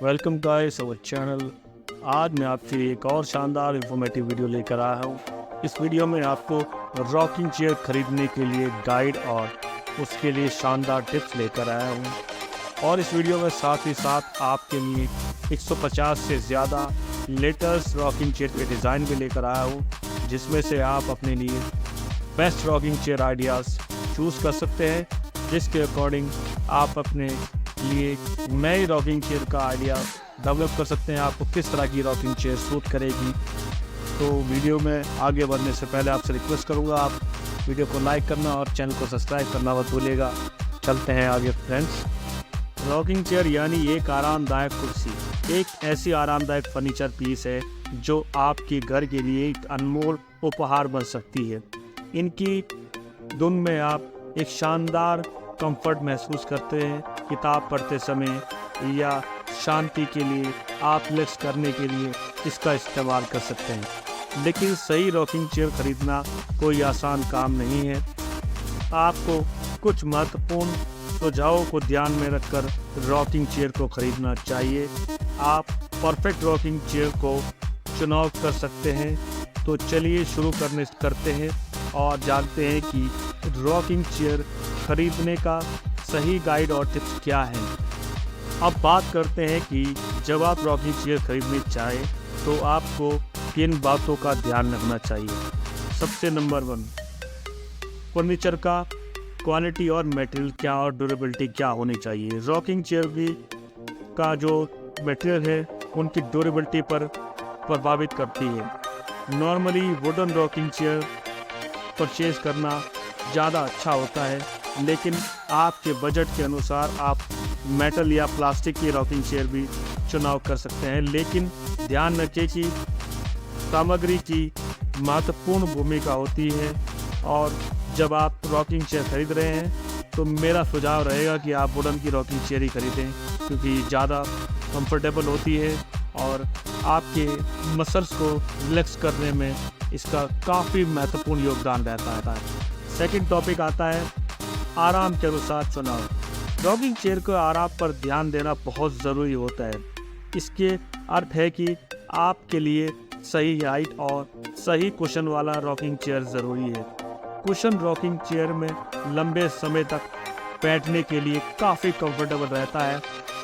Welcome guys our channel. आज मैं आपके लिए एक और शानदार इंफॉर्मेटिव वीडियो लेकर आया हूँ। इस वीडियो में आपको रॉकिंग चेयर खरीदने के लिए गाइड और उसके लिए शानदार टिप्स लेकर आया हूँ। और इस वीडियो में साथ ही साथ आपके लिए 150 से ज़्यादा लेटेस्ट रॉकिंग चेयर के डिज़ाइन भी लेकर आया हूँ, जिसमें से आप अपने लिए best rocking chair ideas choose कर सकते हैं, जिसके अकॉर्डिंग आप अपने लिए नई रॉकिंग चेयर का आइडिया डेवलप कर सकते हैं। आपको किस तरह की रॉकिंग चेयर सूट करेगी। तो वीडियो में आगे बढ़ने से पहले आपसे रिक्वेस्ट करूंगा, आप वीडियो को लाइक करना और चैनल को सब्सक्राइब करना मत भूलिएगा। चलते हैं आगे फ्रेंड्स। रॉकिंग चेयर यानी एक आरामदायक कुर्सी एक ऐसी आरामदायक फर्नीचर पीस है जो आपके घर के लिए एक अनमोल उपहार बन सकती है। इनकी धुन में आप एक शानदार कंफर्ट महसूस करते हैं। किताब पढ़ते समय या शांति के लिए आप रिलैक्स करने के लिए इसका इस्तेमाल कर सकते हैं। लेकिन सही रॉकिंग चेयर खरीदना कोई आसान काम नहीं है। आपको कुछ महत्वपूर्ण सुझावों को ध्यान में रखकर रॉकिंग चेयर को खरीदना चाहिए। आप परफेक्ट रॉकिंग चेयर को चुनाव कर सकते हैं। तो चलिए शुरू करते हैं और जानते हैं कि रॉकिंग चेयर खरीदने का सही गाइड और टिप्स क्या हैं। अब बात करते हैं कि जब आप रॉकिंग चेयर खरीदने चाहें तो आपको किन बातों का ध्यान रखना चाहिए। सबसे नंबर 1, फर्नीचर का क्वालिटी और मटेरियल क्या और ड्यूरेबिलिटी क्या होनी चाहिए। रॉकिंग चेयर का जो मटेरियल है उनकी ड्यूरेबिलिटी पर प्रभावित करती है। Normally wooden rocking chair purchase करना ज़्यादा अच्छा होता है, लेकिन आपके बजट के अनुसार आप मेटल या प्लास्टिक की रॉकिंग चेयर भी चुनाव कर सकते हैं। लेकिन ध्यान रखें कि सामग्री की महत्वपूर्ण भूमिका होती है, और जब आप रॉकिंग चेयर खरीद रहे हैं तो मेरा सुझाव रहेगा कि आप वुडन की रॉकिंग चेयर ही खरीदें, क्योंकि ज़्यादा कंफर्टेबल होती है और आपके मसल्स को रिलैक्स करने में इसका काफ़ी महत्वपूर्ण योगदान रहता है। सेकंड टॉपिक आता है आराम के अनुसार चुनाव। रॉकिंग चेयर को आराम पर ध्यान देना बहुत ज़रूरी होता है। इसके अर्थ है कि आपके लिए सही हाइट और सही कुशन वाला रॉकिंग चेयर ज़रूरी है। कुशन रॉकिंग चेयर में लंबे समय तक बैठने के लिए काफ़ी कंफर्टेबल रहता है।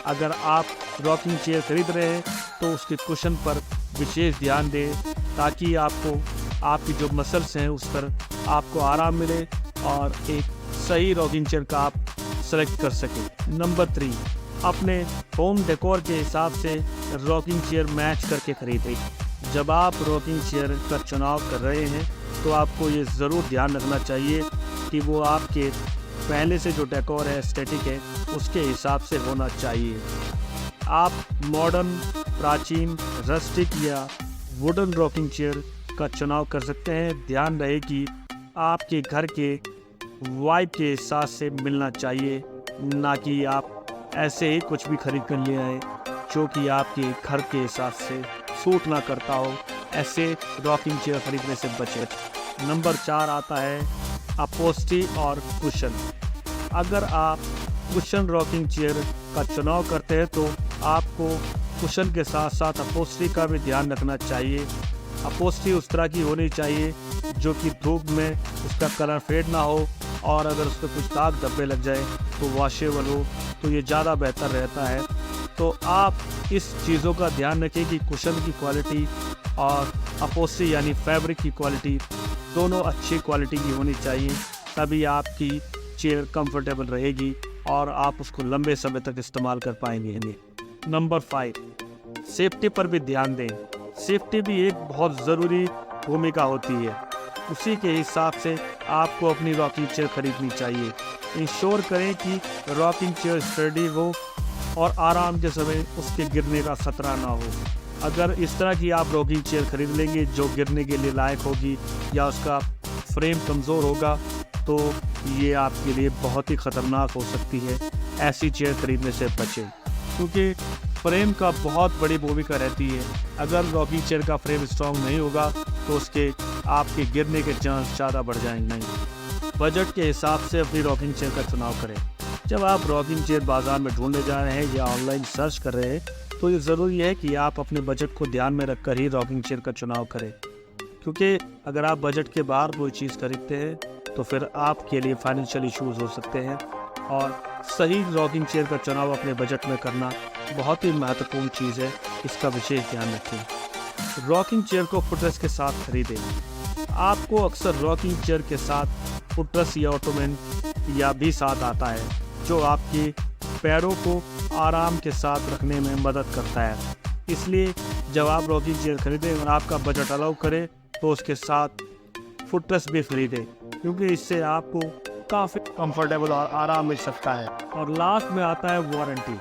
अगर आप रॉकिंग चेयर खरीद रहे हैं तो उसके कुशन पर विशेष ध्यान दें, ताकि आपकी जो मसल्स हैं उस पर आपको आराम मिले और एक सही रॉकिंग चेयर का आप सेलेक्ट कर सकें। नंबर 3, अपने होम डेकोर के हिसाब से रॉकिंग चेयर मैच करके खरीदें। जब आप रॉकिंग चेयर का चुनाव कर रहे हैं तो आपको ये ज़रूर ध्यान रखना चाहिए कि वो आपके पहले से जो डेकोर है, एस्थेटिक है, उसके हिसाब से होना चाहिए। आप मॉडर्न, प्राचीन, रस्टिक या वुडन रॉकिंग चेयर का चुनाव कर सकते हैं। ध्यान रहे कि आपके घर के वाइब के हिसाब से मिलना चाहिए, ना कि आप ऐसे ही कुछ भी खरीद कर ले आए जो कि आपके घर के हिसाब से सूट ना करता हो। ऐसे रॉकिंग चेयर खरीदने से बचें। नंबर 4 आता है अपहोल्स्ट्री और कुशन। अगर आप कुशन रॉकिंग चेयर का चुनाव करते हैं तो आपको कुशन के साथ साथ अपहोल्स्ट्री का भी ध्यान रखना चाहिए। अपहोल्स्ट्री उस तरह की होनी चाहिए जो कि धूप में उसका कलर फेड ना हो, और अगर उस पर कुछ दाग धब्बे लग जाए तो वॉशेबल हो, तो ये ज़्यादा बेहतर रहता है। तो आप इस चीज़ों का ध्यान रखें कि कुशन की क्वालिटी और अपहोल्स्ट्री यानी फैब्रिक की क्वालिटी दोनों अच्छी क्वालिटी की होनी चाहिए, तभी आपकी चेयर कंफर्टेबल रहेगी और आप उसको लंबे समय तक इस्तेमाल कर पाएंगे। नंबर 5, सेफ्टी पर भी ध्यान दें। सेफ्टी भी एक बहुत ज़रूरी भूमिका होती है। उसी के हिसाब से आपको अपनी रॉकिंग चेयर खरीदनी चाहिए। इंश्योर करें कि रॉकिंग चेयर स्टडी हो और आराम के समय उसके गिरने का खतरा ना हो। अगर इस तरह की आप रॉकिंग चेयर खरीद लेंगे जो गिरने के लिए लायक होगी या उसका फ्रेम कमज़ोर होगा, तो ये आपके लिए बहुत ही ख़तरनाक हो सकती है। ऐसी चेयर खरीदने से बचें, क्योंकि फ्रेम का बहुत बड़ी भूमिका रहती है। अगर रॉकिंग चेयर का फ्रेम स्ट्रॉन्ग नहीं होगा तो उसके आपके गिरने के चांस ज़्यादा बढ़ जाएंगे। बजट के हिसाब से अपनी रॉकिंग चेयर का चुनाव करें। जब आप रॉकिंग चेयर बाज़ार में ढूंढने जा रहे हैं या ऑनलाइन सर्च कर रहे हैं तो ये ज़रूरी है कि आप अपने बजट को ध्यान में रखकर ही रॉकिंग चेयर का चुनाव करें, क्योंकि अगर आप बजट के बाहर कोई चीज़ खरीदते हैं तो फिर आपके लिए फाइनेंशियल इश्यूज हो सकते हैं। और सही रॉकिंग चेयर का चुनाव अपने बजट में करना बहुत ही महत्वपूर्ण चीज़ है, इसका विशेष ध्यान रखें। रॉकिंग चेयर को फुटरेस्ट के साथ खरीदें। आपको अक्सर रॉकिंग चेयर के साथ फुटरेस्ट या ऑटोमन या भी साथ आता है, जो आपके पैरों को आराम के साथ रखने में मदद करता है। इसलिए जब आप रॉकिंग चेयर खरीदें और आपका बजट अलाउ करे तो उसके साथ फुटरेस्ट भी खरीदें, क्योंकि इससे आपको काफ़ी कंफर्टेबल और आराम मिल सकता है। और लास्ट में आता है वारंटी।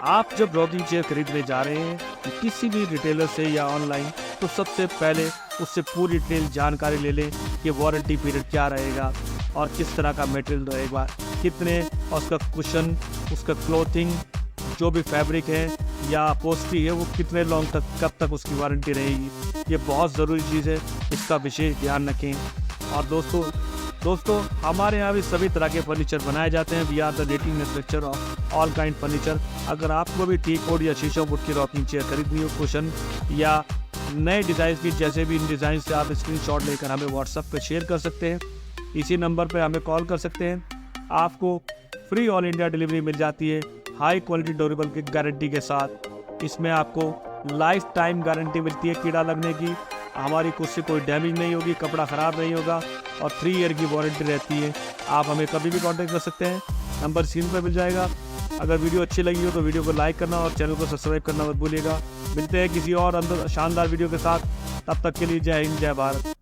आप जब रॉकिंग चेयर खरीदने जा रहे हैं किसी भी रिटेलर से या ऑनलाइन, तो सबसे पहले उससे पूरी डिटेल जानकारी ले लें कि वारंटी पीरियड क्या रहेगा और किस तरह का मटेरियल रहेगा, कितने, और उसका कुशन, उसका क्लोथिंग, जो भी फैब्रिक है या पोस्ट्री है वो कितने लॉन्ग तक, कब तक उसकी वारंटी रहेगी। ये बहुत ज़रूरी चीज़ है, इसका विशेष ध्यान रखें। और दोस्तों हमारे यहाँ भी सभी तरह के फर्नीचर बनाए जाते हैं। We are the leading manufacturer of all kind furniture. अगर आपको भी टी कोड या शीशम वुड की रॉकिंग चेयर खरीदनी हो, कुशन या नए डिज़ाइन की, जैसे भी इन डिज़ाइन से आप स्क्रीनशॉट लेकर हमें व्हाट्सएप पे शेयर कर सकते हैं। इसी नंबर पे हमें कॉल कर सकते हैं। आपको फ्री ऑल इंडिया डिलीवरी मिल जाती है, हाई क्वालिटी ड्यूरेबल की गारंटी के साथ। इसमें आपको लाइफ टाइम गारंटी मिलती है कीड़ा लगने की, हमारी कुछ से कोई डैमेज नहीं होगी, कपड़ा ख़राब नहीं होगा, और 3 ईयर की वारंटी रहती है। आप हमें कभी भी कांटेक्ट कर सकते हैं, नंबर स्क्रीन पर मिल जाएगा। अगर वीडियो अच्छी लगी हो तो वीडियो को लाइक करना और चैनल को सब्सक्राइब करना मत भूलिएगा। मिलते हैं किसी और अंदर शानदार वीडियो के साथ, तब तक के लिए जय हिंद, जय भारत।